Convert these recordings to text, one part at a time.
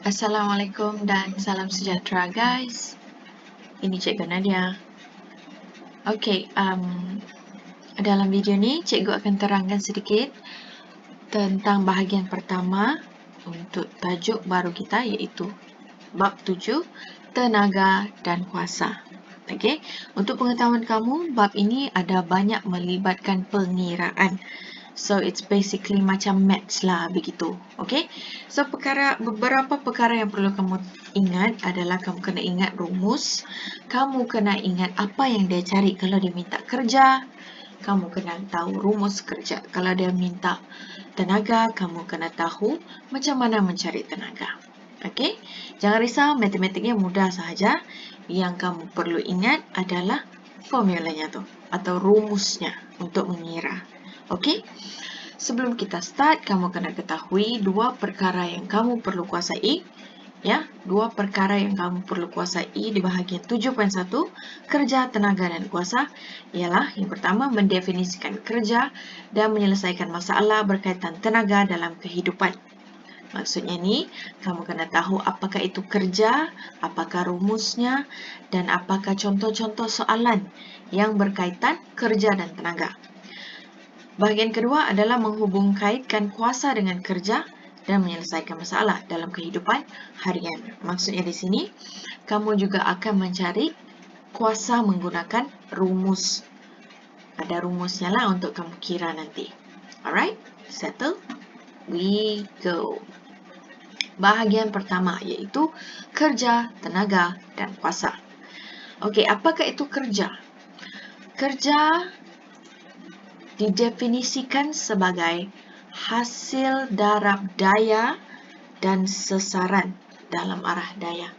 Assalamualaikum dan salam sejahtera guys. Ini Cikgu Nadia. Okey, dalam video ni Cikgu akan terangkan sedikit tentang bahagian pertama untuk tajuk baru kita iaitu bab 7 tenaga dan kuasa. Okey, untuk pengetahuan kamu, bab ini ada banyak melibatkan pengiraan. So it's basically macam maths lah begitu. Okay. So beberapa perkara yang perlu kamu ingat adalah kamu kena ingat rumus. Kamu kena ingat apa yang dia cari kalau dia minta kerja. Kamu kena tahu rumus kerja. Kalau dia minta tenaga, kamu kena tahu macam mana mencari tenaga. Okay. Jangan risau, matematiknya mudah sahaja. Yang kamu perlu ingat adalah formulanya tu atau rumusnya untuk mengira. Okey. Sebelum kita start, kamu kena ketahui dua perkara yang kamu perlu kuasai. Ya, dua perkara yang kamu perlu kuasai di bahagian 7.1 kerja, tenaga dan kuasa ialah yang pertama mendefinisikan kerja dan menyelesaikan masalah berkaitan tenaga dalam kehidupan. Maksudnya ni, kamu kena tahu apakah itu kerja, apakah rumusnya dan apakah contoh-contoh soalan yang berkaitan kerja dan tenaga. Bahagian kedua adalah menghubung kaitkan kuasa dengan kerja dan menyelesaikan masalah dalam kehidupan harian. Maksudnya di sini, kamu juga akan mencari kuasa menggunakan rumus. Ada rumusnya lah untuk kamu kira nanti. Alright, settle? We go. Bahagian pertama iaitu kerja, tenaga dan kuasa. Okey, apakah itu kerja? Kerja didefinisikan sebagai hasil darab daya dan sesaran dalam arah daya.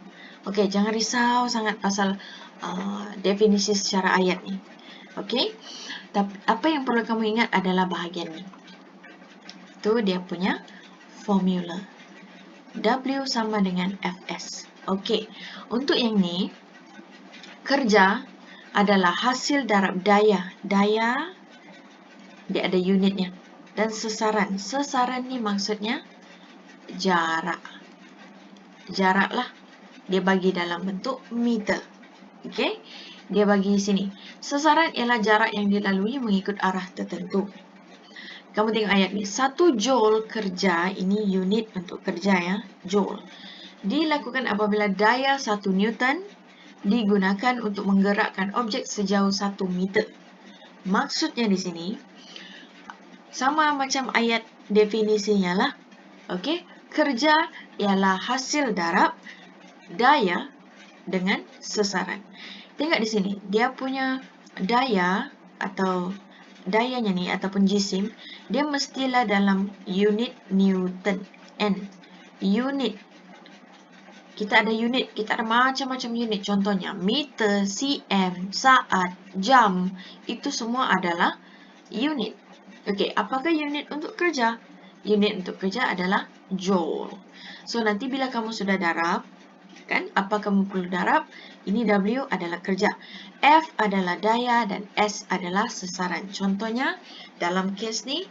Okey, jangan risau sangat pasal definisi secara ayat ni. Okey, apa yang perlu kamu ingat adalah bahagian ni. Itu dia punya formula. W sama dengan Fs. Okey, untuk yang ni, kerja adalah hasil darab daya. Daya dia ada unitnya. Dan sesaran. Sesaran ni maksudnya jarak. Jarak lah. Dia bagi dalam bentuk meter. Okey. Dia bagi sini. Sesaran ialah jarak yang dilalui mengikut arah tertentu. Kamu tengok ayat ni. 1 joule kerja, ini unit untuk kerja ya. Joule. Dilakukan apabila daya 1 Newton digunakan untuk menggerakkan objek sejauh 1 meter. Maksudnya di sini, sama macam ayat definisinya lah. Okey, kerja ialah hasil darab daya dengan sesaran. Tengok di sini, dia punya daya atau dayanya ni ataupun jisim, dia mestilah dalam unit Newton. N. Unit. Kita ada unit, kita ada macam-macam unit. Contohnya meter, cm, saat, jam. Itu semua adalah unit. Okey, apakah unit untuk kerja? Unit untuk kerja adalah joule. So, nanti bila kamu sudah darab, kan, apa kamu perlu darab? Ini W adalah kerja. F adalah daya dan S adalah sesaran. Contohnya, dalam kes ni,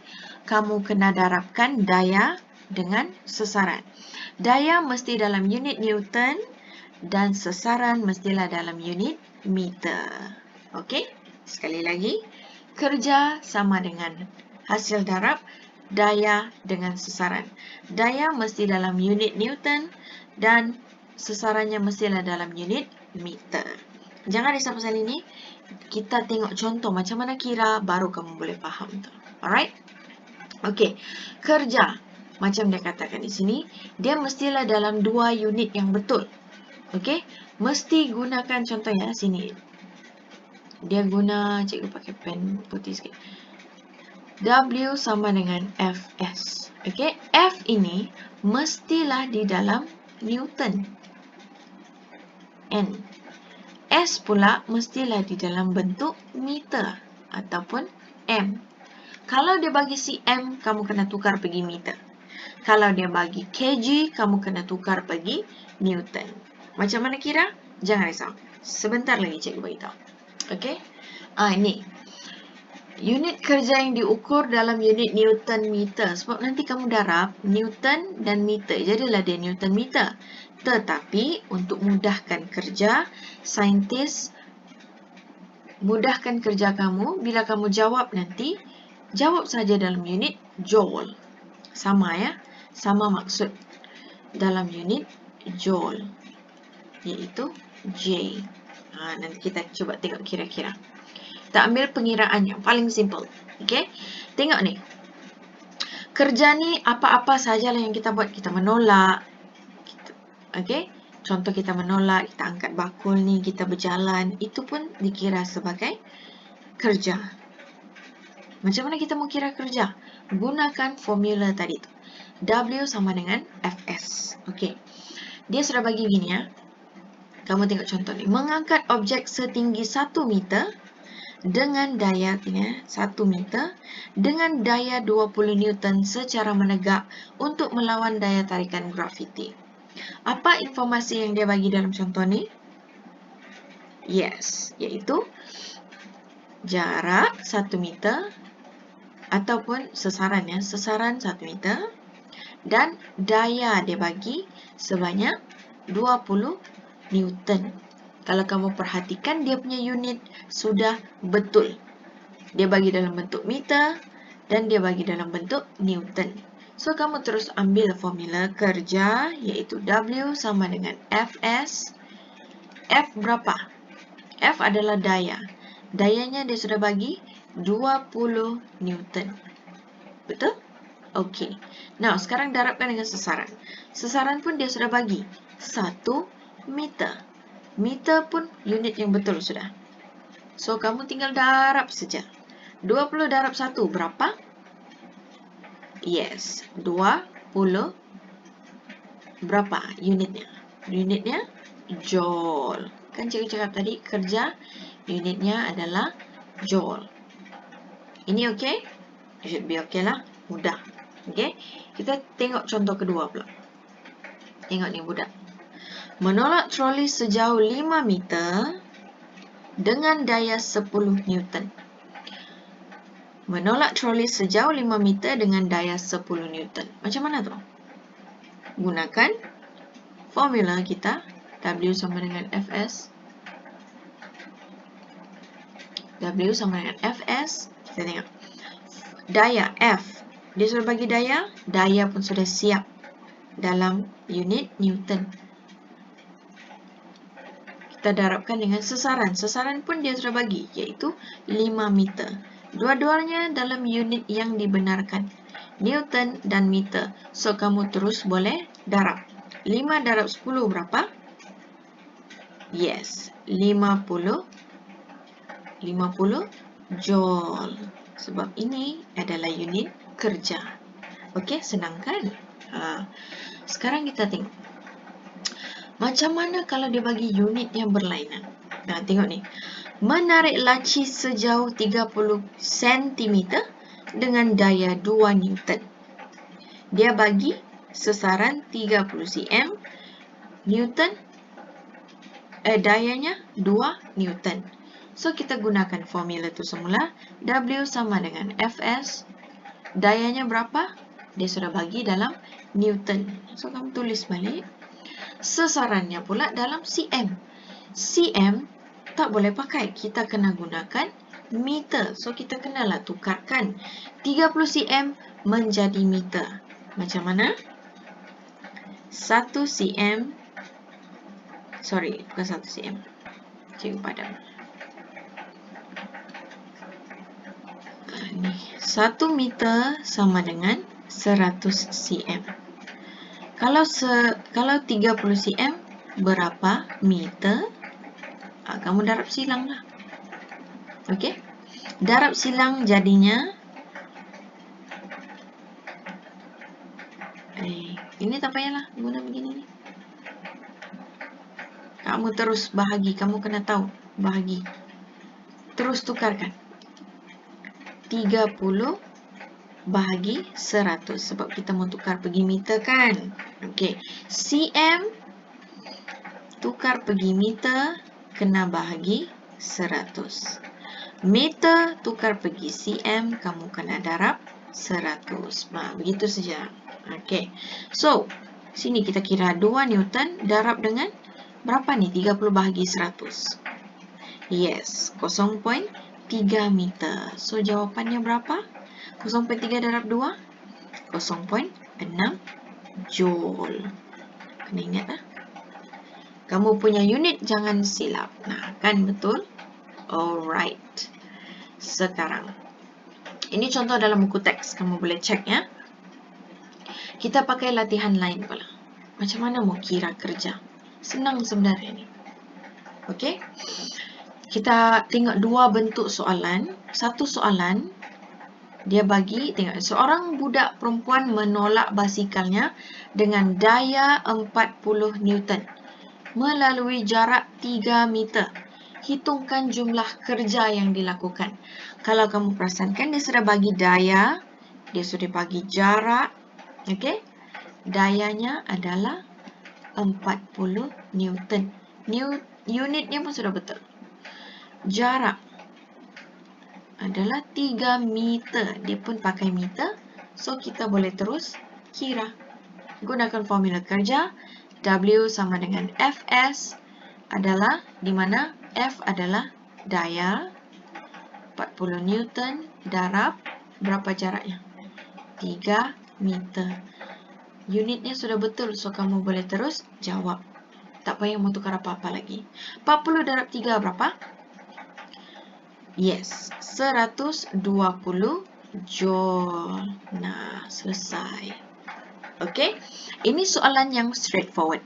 kamu kena darabkan daya dengan sesaran. Daya mesti dalam unit Newton dan sesaran mestilah dalam unit meter. Okey, sekali lagi. Kerja sama dengan hasil darab daya dengan sesaran. Daya mesti dalam unit Newton dan sesarannya mestilah dalam unit meter. Jangan risau pasal ini. Kita tengok contoh macam mana kira baru kamu boleh faham tu. Alright? Okey. Kerja. Macam dia katakan di sini, dia mestilah dalam 2 unit yang betul. Okey? Mesti gunakan contohnya sini. Dia guna, cikgu pakai pen putih sikit. W sama dengan Fs. Okey, F ini mestilah di dalam Newton. N. S pula mestilah di dalam bentuk meter ataupun M. Kalau dia bagi cm, kamu kena tukar pergi meter. Kalau dia bagi kg, kamu kena tukar pergi Newton. Macam mana kira? Jangan risau. Sebentar lagi cikgu beritahu. Okey? Ini. Unit kerja yang diukur dalam unit Newton meter. Sebab nanti kamu darab Newton dan meter. Jadilah dia Newton meter. Tetapi untuk mudahkan kerja, saintis mudahkan kerja kamu. Bila kamu jawab nanti, jawab saja dalam unit joule. Sama ya. Sama maksud dalam unit joule. Iaitu J. Nanti kita cuba tengok kira-kira. Kita ambil pengiraan yang paling simple. Okay? Tengok ni. Kerja ni apa-apa sajalah yang kita buat. Kita menolak. Okay? Contoh kita menolak, kita angkat bakul ni, kita berjalan. Itu pun dikira sebagai kerja. Macam mana kita mau kira kerja? Gunakan formula tadi tu. W sama dengan Fs. Okay. Dia sudah bagi gini ya. Kamu tengok contoh ni. Mengangkat objek setinggi 1 meter dengan daya 1 meter dengan daya 20 Newton secara menegak untuk melawan daya tarikan grafiti. Apa informasi yang dia bagi dalam contoh ni? Yes, iaitu jarak 1 meter ataupun sesaran ya, sesaran 1 meter dan daya dia bagi sebanyak 20 Newton. Kalau kamu perhatikan dia punya unit sudah betul. Dia bagi dalam bentuk meter dan dia bagi dalam bentuk Newton. So, kamu terus ambil formula kerja iaitu W sama dengan Fs. F berapa? F adalah daya. Dayanya dia sudah bagi 20 Newton. Betul? Okey. Now, sekarang darabkan dengan sesaran. Sesaran pun dia sudah bagi 1 meter. Meter pun unit yang betul sudah. So, kamu tinggal darab saja. 20 darab 1 berapa? Yes, 20. Berapa unitnya? Unitnya joule. Kan cikgu cakap tadi kerja unitnya adalah joule. Ini okey? Should be okey lah. Mudah. Okey? Kita tengok contoh kedua pula. Tengok ni budak. Menolak troli sejauh 5 meter dengan daya 10 Newton. Menolak troli sejauh 5 meter dengan daya 10 Newton. Macam mana tu? Gunakan formula kita. W sama dengan Fs. W sama dengan Fs. Kita tengok. Daya F. Dia sudah bagi daya. Daya pun sudah siap dalam unit Newton. Kita darabkan dengan sesaran. Sesaran pun dia sudah bagi, iaitu 5 meter. Dua-duanya dalam unit yang dibenarkan. Newton dan meter. So, kamu terus boleh darab. 5 darab 10 berapa? Yes, 50 joule. Sebab ini adalah unit kerja. Okey, senang kan? Sekarang kita tengok. Macam mana kalau dia bagi unit yang berlainan? Nah, tengok ni. Menarik laci sejauh 30 cm dengan daya 2 Newton. Dia bagi sesaran 30 cm. Newton, dayanya 2 Newton. So, kita gunakan formula tu semula. W sama dengan Fs. Dayanya berapa? Dia sudah bagi dalam Newton. So, kamu tulis balik. Sesarannya pula dalam cm. Cm tak boleh pakai. Kita kena gunakan meter. So, kita kenalah tukarkan 30 cm menjadi meter. Macam mana? 1 cm. Sorry, bukan 1 cm. Cikgu padam. Ni 1 meter sama dengan 100 cm. Kalau 30 cm berapa meter? Kamu darab silang lah. Okey? Darab silang jadinya ini tak payahlah guna begini ni. Kamu terus bahagi, kamu kena tahu bahagi. Terus tukarkan. 30 bahagi 100 sebab kita mau tukar pergi meter kan. Okey, cm tukar pergi meter kena bahagi 100. Meter tukar pergi cm, kamu kena darab 100. Begitu saja. Okey. So, sini kita kira 2 Newton darab dengan berapa nih? 30 bahagi 100. Yes, 0.3 meter. So, jawapannya berapa? 0.3 darab 2? 0.6 joule. Kena ingat lah. Kamu punya unit jangan silap. Nah, kan betul? Alright. Sekarang, ini contoh dalam buku teks. Kamu boleh cek ya. Kita pakai latihan lain pula. Macam mana mau kira kerja? Senang sebenarnya ni. Okey. Kita tengok dua bentuk soalan. Satu soalan, dia bagi, tengok, seorang budak perempuan menolak basikalnya dengan daya 40 Newton melalui jarak 3 meter. Hitungkan jumlah kerja yang dilakukan. Kalau kamu perasan, kan dia sudah bagi daya, dia sudah bagi jarak. Okey? Dayanya adalah 40 Newton. Unitnya pun sudah betul. Jarak adalah 3 meter. Dia pun pakai meter. So, kita boleh terus kira. Gunakan formula kerja. W sama dengan Fs adalah, di mana F adalah daya 40 Newton darab berapa jaraknya? 3 meter. Unitnya sudah betul, so kamu boleh terus jawab. Tak payah mau tukar apa-apa lagi. 40 darab 3 berapa? Yes, 120 joule. Nah, selesai. Okey, ini soalan yang straightforward.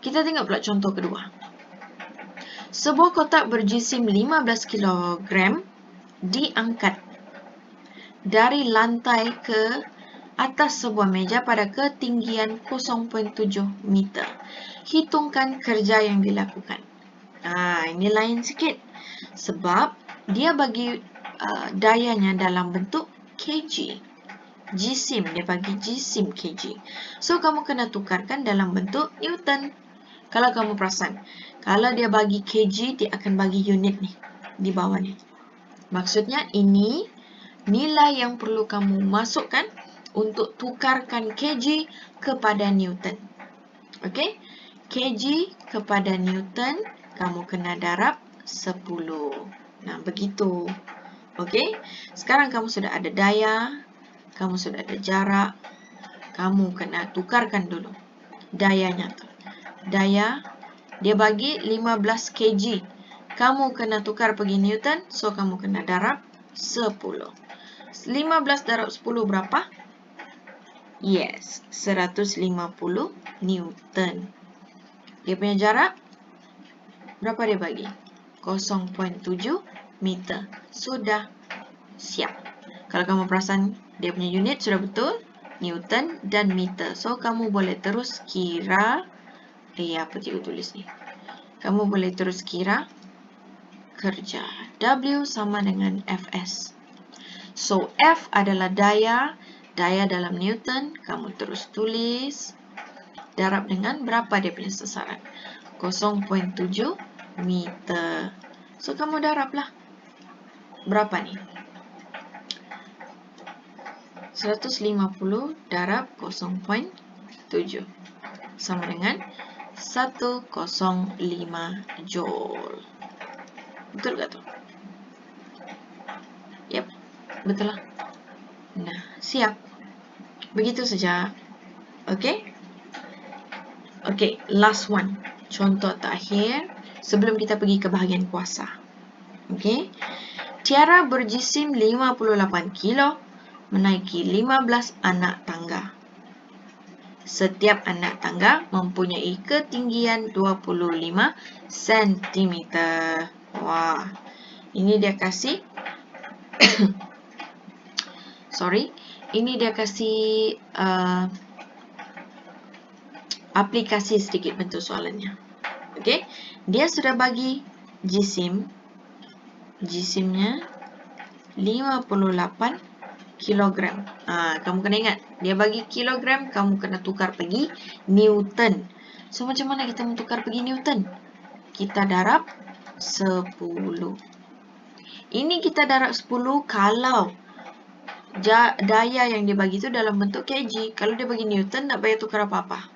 Kita tengok pula contoh kedua. Sebuah kotak berjisim 15 kg diangkat dari lantai ke atas sebuah meja pada ketinggian 0.7 meter. Hitungkan kerja yang dilakukan. Ini lain sikit. Sebab dia bagi dayanya dalam bentuk kg. Jisim, dia bagi jisim kg. So, kamu kena tukarkan dalam bentuk Newton. Kalau kamu perasan, kalau dia bagi kg, dia akan bagi unit nih, di bawah nih. Maksudnya, ini nilai yang perlu kamu masukkan untuk tukarkan kg kepada Newton. Okey? Kg kepada Newton, kamu kena darab 10. Nah, begitu. Okey? Sekarang kamu sudah ada daya, kamu sudah ada jarak, kamu kena tukarkan dulu dayanya. Daya, dia bagi 15 kg. Kamu kena tukar pergi Newton, so kamu kena darab 10. 15 darab 10 berapa? Yes, 150 Newton. Dia punya jarak, berapa dia bagi? 0.7 meter. Sudah siap. Kalau kamu perasan, dia punya unit sudah betul, Newton dan meter. So, kamu boleh terus kira, apa cikgu tulis ni? Kamu boleh terus kira kerja. W sama dengan Fs. So, F adalah daya dalam Newton, kamu terus tulis, darab dengan berapa dia punya sasaran? 0.7 meter. So, kamu darablah. Berapa nih? 150 darab 0.7 sama dengan 105 joule. Betul tak tu? Yep, betul lah. Nah, siap. Begitu saja. Okey? Okey, last one. Contoh terakhir sebelum kita pergi ke bahagian kuasa. Okey? Tiara berjisim 58 kilo menaiki 15 anak tangga. Setiap anak tangga mempunyai ketinggian 25 cm. Wah, ini dia kasih ini dia kasih aplikasi sedikit bentuk soalannya. Okey, dia sudah bagi jisimnya 58 kilogram. Kamu kena ingat, dia bagi kilogram, kamu kena tukar pergi Newton. So, macam mana kita tukar pergi Newton? Kita darab 10. Ini kita darab 10 kalau daya yang dibagi itu dalam bentuk kg. Kalau dia bagi Newton, tak payah tukar apa-apa.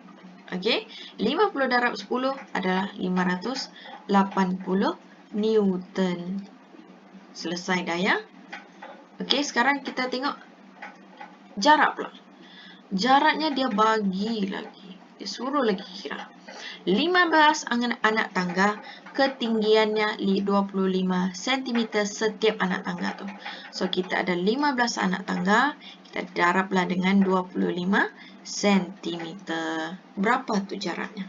Okey, 50 darab 10 adalah 580 Newton. Selesai daya. Okey, sekarang kita tengok jarak pula. Jaraknya dia bagi lagi. Dia suruh lagi kira. 15 anak tangga, ketinggiannya 25 cm setiap anak tangga tu. So, kita ada 15 anak tangga, kita darablah dengan 25 cm. Berapa tu jaraknya?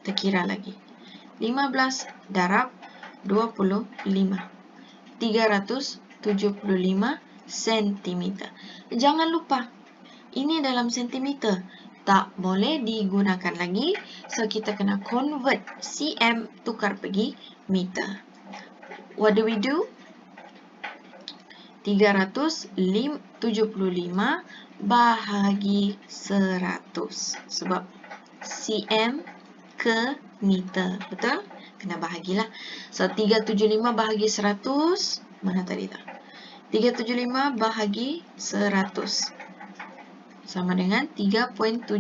Kita kira lagi. 15 darab 25. 375 cm. Jangan lupa, ini dalam sentimeter. Tak boleh digunakan lagi. So, kita kena convert cm tukar pergi meter. What do we do? 375 bahagi 100. Sebab cm ke meter. Betul? Kena bahagilah. So, 375 bahagi 100. Mana tadi tak? 375 bahagi 100. Sama dengan 3.75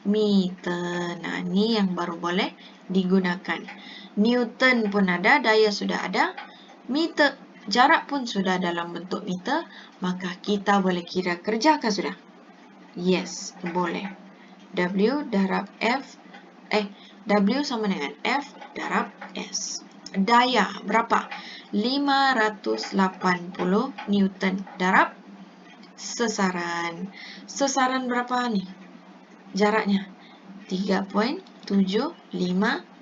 meter. Nah, ini yang baru boleh digunakan. Newton pun ada, daya sudah ada. Meter, jarak pun sudah dalam bentuk meter. Maka kita boleh kira kerja kah sudah? Yes, boleh. W darab F, W sama dengan F darab S. Daya berapa? 580 Newton darab sesaran. Sesaran berapa nih? Jaraknya 3.75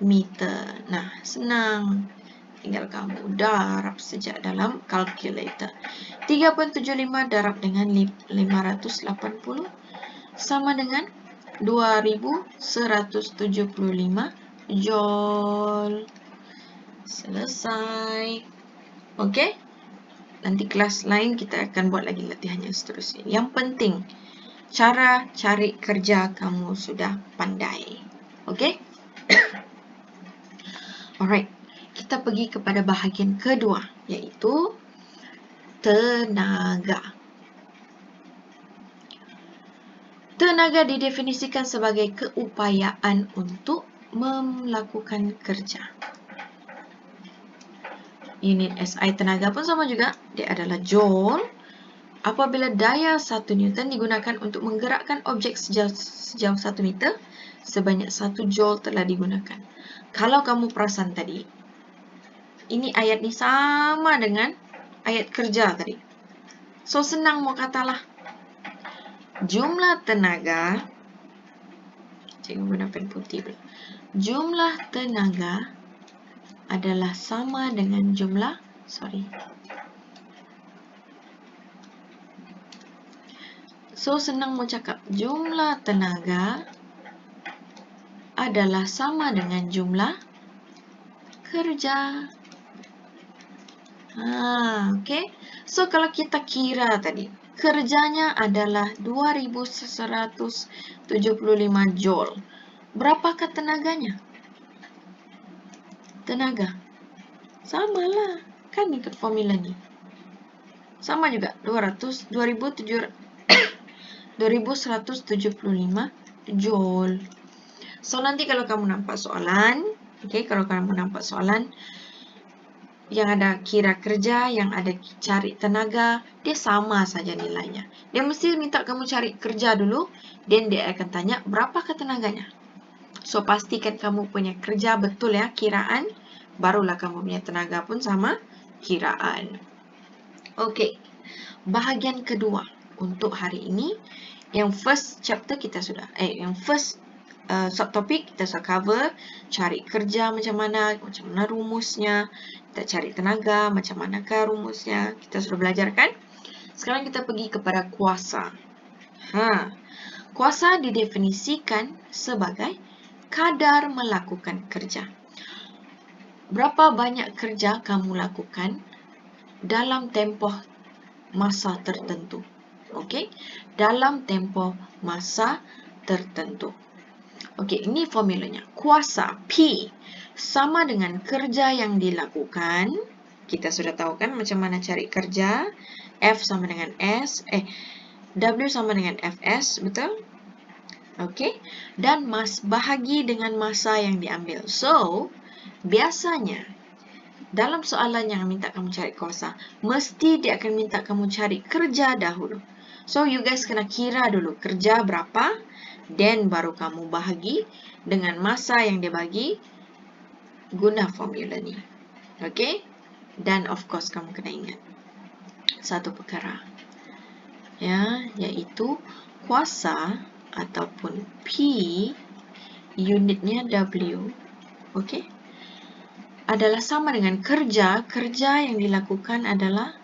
meter. Nah, senang. Tinggal kamu darab saja dalam kalkulator. 3.75 darab dengan 580 sama dengan 2175 joule. Selesai. Okey? Nanti kelas lain kita akan buat lagi latihan yang seterusnya. Yang penting, cara cari kerja kamu sudah pandai. Okey? Alright. Kita pergi kepada bahagian kedua, iaitu tenaga. Tenaga didefinisikan sebagai keupayaan untuk melakukan kerja. Unit SI tenaga pun sama juga. Dia adalah joule. Apabila daya 1 Newton digunakan untuk menggerakkan objek sejauh 1 meter, sebanyak 1 joule telah digunakan. Kalau kamu perasan tadi, ini ayat ni sama dengan ayat kerja tadi. So, senang mau katalah. Jumlah tenaga, cikgu guna pen putih pula. Jumlah tenaga adalah sama dengan jumlah, So, senang mau cakap jumlah tenaga adalah sama dengan jumlah kerja. Okay. So, kalau kita kira tadi, kerjanya adalah 2175 joule. Berapakah tenaganya? Tenaga. Samalah. Kan ikut formula ni. Sama juga. 2175 joule. So, nanti kalau kamu nampak soalan, kalau kamu nampak soalan yang ada kira kerja, yang ada cari tenaga, dia sama saja nilainya. Dia mesti minta kamu cari kerja dulu, dan dia akan tanya berapakah tenaganya. So, pastikan kamu punya kerja betul ya, kiraan. Barulah kamu punya tenaga pun sama kiraan. Okey. Bahagian kedua untuk hari ini, yang first chapter kita sudah, yang first subtopik kita sudah cover, cari kerja macam mana rumusnya, kita cari tenaga, macam manakah rumusnya, kita sudah belajar kan? Sekarang kita pergi kepada kuasa. Kuasa didefinisikan sebagai kadar melakukan kerja. Berapa banyak kerja kamu lakukan dalam tempoh masa tertentu. Okey, dalam tempoh masa tertentu. Okey, ini formulanya. Kuasa P sama dengan kerja yang dilakukan Kita sudah tahu kan macam mana cari kerja. F sama dengan S. W sama dengan Fs, betul? Oke. Dan bahagi dengan masa yang diambil. So, biasanya dalam soalan yang minta kamu cari kuasa, mesti dia akan minta kamu cari kerja dahulu. So, you guys kena kira dulu kerja berapa, then baru kamu bahagi dengan masa yang dia bagi guna formula ni. Okay? Dan of course, kamu kena ingat satu perkara. Ya, iaitu kuasa ataupun P, unitnya W. Okay? Adalah sama dengan kerja. Kerja yang dilakukan adalah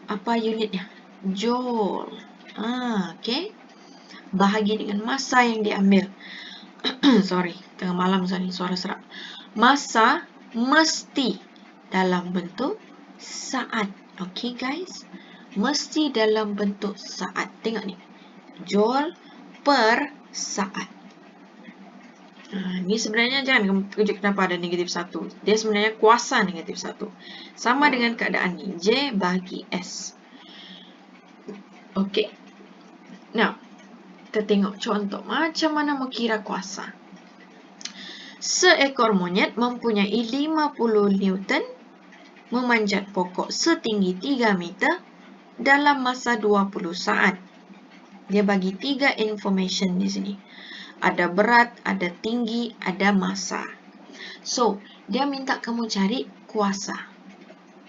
apa unitnya? Joule. Okay. Bahagi dengan masa yang diambil. Sorry, tengah malam suara serak. Masa mesti dalam bentuk saat. Okay guys. Mesti dalam bentuk saat. Tengok ni. Joule per saat. Ini sebenarnya jangan kamu terkejut kenapa ada negatif 1. Dia sebenarnya kuasa negatif 1. Sama dengan keadaan ni. J bagi S. Okey. Now, kita tengok contoh macam mana mau kira kuasa. Seekor monyet mempunyai 50 Newton memanjat pokok setinggi 3 meter dalam masa 20 saat. Dia bagi 3 information di sini. Ada berat, ada tinggi, ada masa. So, dia minta kamu cari kuasa.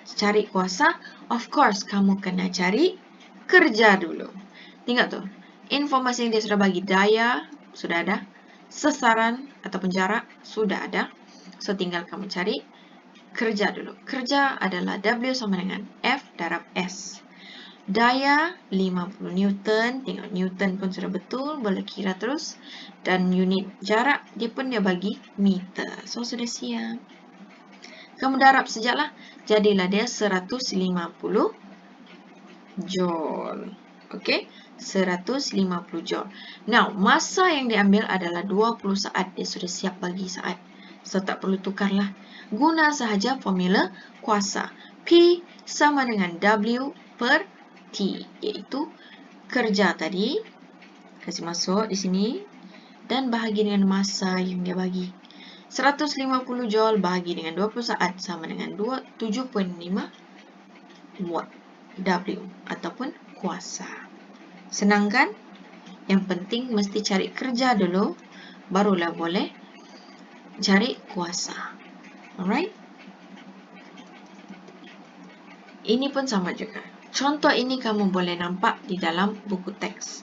Cari kuasa, of course, kamu kena cari kerja dulu. Tengok tu. Informasi yang dia sudah bagi, daya, sudah ada. Sesaran ataupun jarak, sudah ada. So, tinggal kamu cari kerja dulu. Kerja adalah W sama dengan F darab S. Daya 50 Newton, tengok Newton pun sudah betul, boleh kira terus. Dan unit jarak, dia pun dia bagi meter. So, sudah siap. Kamu darab sejaklah, jadilah dia 150 Joule. Okey, 150 Joule. Now, masa yang diambil adalah 20 saat. Dia sudah siap bagi saat. So, tak perlu tukarlah. Guna sahaja formula kuasa. P sama dengan W per T, iaitu kerja tadi. Kasih masuk di sini. Dan bahagi dengan masa yang dia bagi. 150 Joule bahagi dengan 20 saat sama dengan 7.5 Watt W ataupun kuasa. Senang kan? Yang penting mesti cari kerja dulu, barulah boleh cari kuasa. Alright? Ini pun sama juga. Contoh ini kamu boleh nampak di dalam buku teks.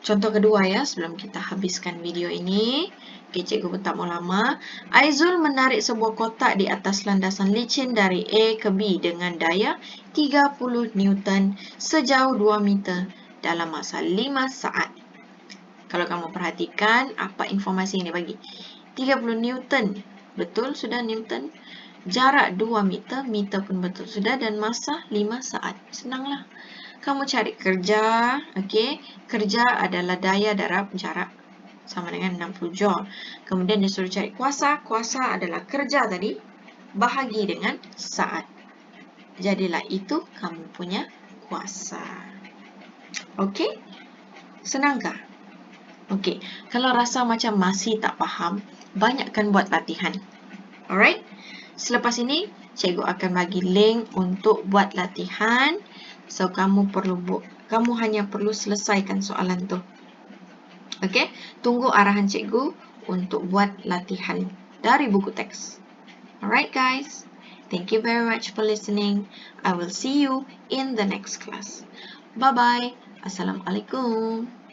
Contoh kedua ya, sebelum kita habiskan video ini. Okay, cikgu pun tak mau lama. Aizul menarik sebuah kotak di atas landasan licin dari A ke B dengan daya 30 Newton sejauh 2 meter dalam masa 5 saat. Kalau kamu perhatikan, apa informasi yang dia bagi? 30 Newton. Betul sudah Newton. Jarak 2 meter, meter pun betul sudah. Dan masa 5 saat. Senanglah. Kamu cari kerja, okey. Kerja adalah daya darab jarak sama dengan 60 Joule. Kemudian dia suruh cari kuasa. Kuasa adalah kerja tadi bahagi dengan saat. Jadilah itu kamu punya kuasa. Okey? Senangkah? Okey. Kalau rasa macam masih tak faham, banyakkan buat latihan. Alright? Selepas ini, cikgu akan bagi link untuk buat latihan. So, kamu hanya perlu selesaikan soalan tu. Okey, tunggu arahan cikgu untuk buat latihan dari buku teks. Alright guys, thank you very much for listening. I will see you in the next class. Bye-bye. Assalamualaikum.